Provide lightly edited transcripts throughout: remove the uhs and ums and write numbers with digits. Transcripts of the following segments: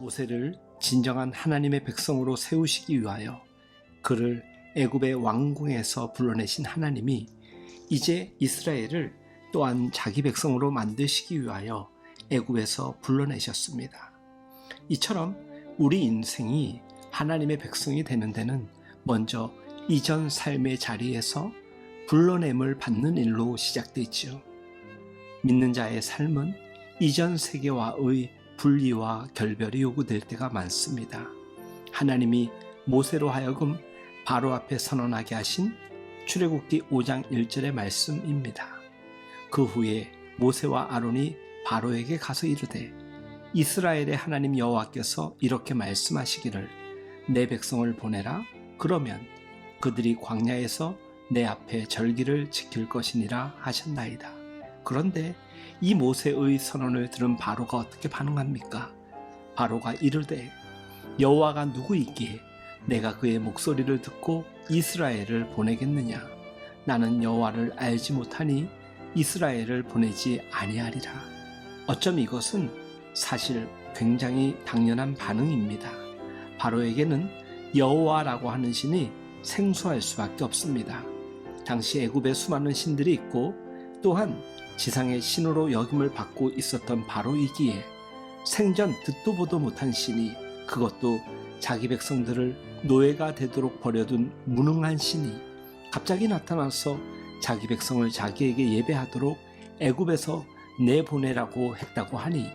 모세를 진정한 하나님의 백성으로 세우시기 위하여 그를 애굽의 왕궁에서 불러내신 하나님이 이제 이스라엘을 또한 자기 백성으로 만드시기 위하여 애굽에서 불러내셨습니다. 이처럼 우리 인생이 하나님의 백성이 되는 데는 먼저 이전 삶의 자리에서 불러냄을 받는 일로 시작되지요. 믿는 자의 삶은 이전 세계와의 분리와 결별이 요구될 때가 많습니다. 하나님이 모세로 하여금 바로 앞에 선언하게 하신 출애굽기 5장 1절의 말씀입니다. 그 후에 모세와 아론이 바로에게 가서 이르되 이스라엘의 하나님 여호와께서 이렇게 말씀하시기를 내 백성을 보내라. 그러면 그들이 광야에서 내 앞에 절기를 지킬 것이니라 하셨나이다. 그런데 이 모세의 선언을 들은 바로가 어떻게 반응합니까? 바로가 이르되 여호와가 누구이기에 내가 그의 목소리를 듣고 이스라엘을 보내겠느냐? 나는 여호와를 알지 못하니 이스라엘을 보내지 아니하리라. 어쩜 이것은 사실 굉장히 당연한 반응입니다. 바로에게는 여호와라고 하는 신이 생소할 수밖에 없습니다. 당시 애굽에 수많은 신들이 있고 또한 지상의 신으로 여김을 받고 있었던 바로이기에 생전 듣도 보도 못한 신이, 그것도 자기 백성들을 노예가 되도록 버려둔 무능한 신이 갑자기 나타나서 자기 백성을 자기에게 예배하도록 애굽에서 내보내라고 했다고 하니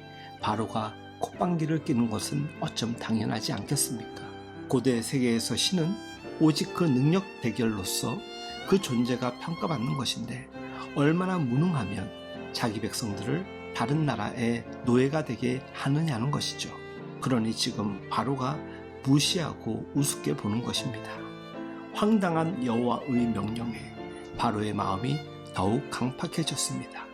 바로가 콧방귀를 뀌는 것은 어쩜 당연하지 않겠습니까? 고대 세계에서 신은 오직 그 능력 대결로서 그 존재가 평가받는 것인데 얼마나 무능하면 자기 백성들을 다른 나라의 노예가 되게 하느냐는 것이죠. 그러니 지금 바로가 무시하고 우습게 보는 것입니다. 황당한 여호와의 명령에 바로의 마음이 더욱 강팍해졌습니다.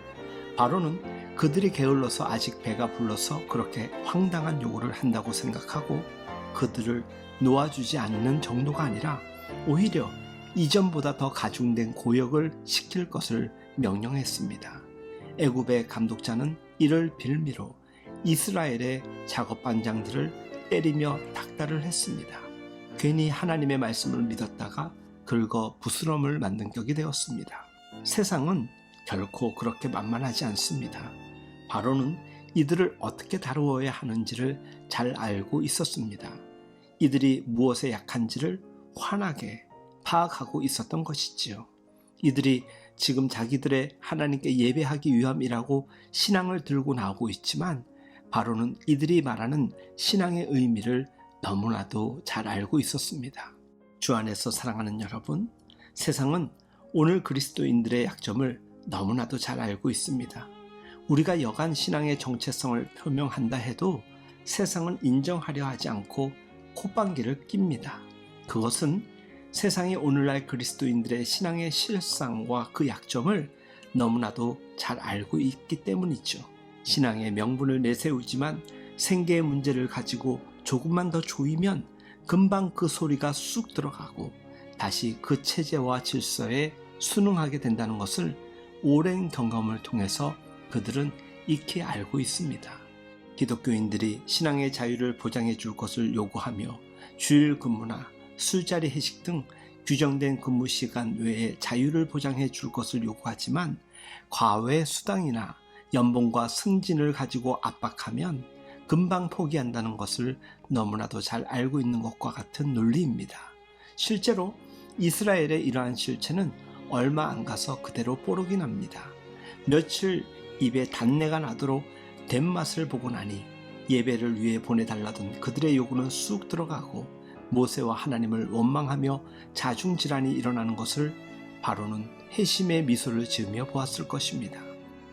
바로는 그들이 게을러서 아직 배가 불러서 그렇게 황당한 요구를 한다고 생각하고 그들을 놓아주지 않는 정도가 아니라 오히려 이전보다 더 가중된 고역을 시킬 것을 명령했습니다. 애굽의 감독자는 이를 빌미로 이스라엘의 작업반장들을 때리며 닥달을 했습니다. 괜히 하나님의 말씀을 믿었다가 긁어 부스럼을 만든 격이 되었습니다. 세상은 결코 그렇게 만만하지 않습니다. 바로는 이들을 어떻게 다루어야 하는지를 잘 알고 있었습니다. 이들이 무엇에 약한지를 환하게 파악하고 있었던 것이지요. 이들이 지금 자기들의 하나님께 예배하기 위함이라고 신앙을 들고 나오고 있지만 바로는 이들이 말하는 신앙의 의미를 너무나도 잘 알고 있었습니다. 주 안에서 사랑하는 여러분, 세상은 오늘 그리스도인들의 약점을 너무나도 잘 알고 있습니다. 우리가 여간 신앙의 정체성을 표명한다 해도 세상은 인정하려 하지 않고 콧방귀를 낍니다. 그것은 세상이 오늘날 그리스도인들의 신앙의 실상과 그 약점을 너무나도 잘 알고 있기 때문이죠. 신앙의 명분을 내세우지만 생계의 문제를 가지고 조금만 더 조이면 금방 그 소리가 쑥 들어가고 다시 그 체제와 질서에 순응하게 된다는 것을 오랜 경험을 통해서 그들은 익히 알고 있습니다. 기독교인들이 신앙의 자유를 보장해 줄 것을 요구하며 주일 근무나 술자리 회식 등 규정된 근무 시간 외에 자유를 보장해 줄 것을 요구하지만 과외 수당이나 연봉과 승진을 가지고 압박하면 금방 포기한다는 것을 너무나도 잘 알고 있는 것과 같은 논리입니다. 실제로 이스라엘의 이러한 실체는 얼마 안 가서 그대로 뽀록이 납니다. 며칠 입에 단내가 나도록 된 맛을 보고 나니 예배를 위해 보내달라던 그들의 요구는 쑥 들어가고 모세와 하나님을 원망하며 자중질환이 일어나는 것을 바로는 회심의 미소를 지으며 보았을 것입니다.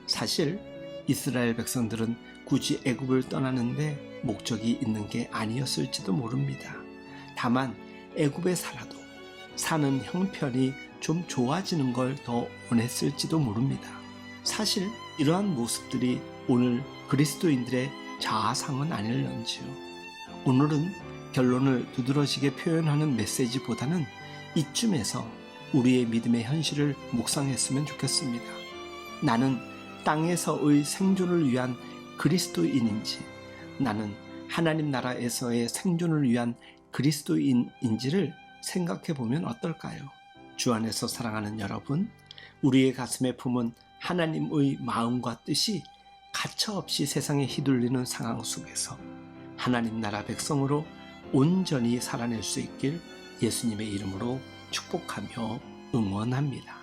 사실 이스라엘 백성들은 굳이 애굽을 떠나는데 목적이 있는 게 아니었을지도 모릅니다. 다만 애굽에 살아도 사는 형편이 좀 좋아지는 걸 더 원했을지도 모릅니다. 사실 이러한 모습들이 오늘 그리스도인들의 자아상은 아닐런지요. 오늘은 결론을 두드러지게 표현하는 메시지보다는 이쯤에서 우리의 믿음의 현실을 묵상했으면 좋겠습니다. 나는 땅에서의 생존을 위한 그리스도인인지, 나는 하나님 나라에서의 생존을 위한 그리스도인인지를 생각해 보면 어떨까요? 주 안에서 사랑하는 여러분, 우리의 가슴에 품은 하나님의 마음과 뜻이 가차없이 세상에 휘둘리는 상황 속에서 하나님 나라 백성으로 온전히 살아낼 수 있길 예수님의 이름으로 축복하며 응원합니다.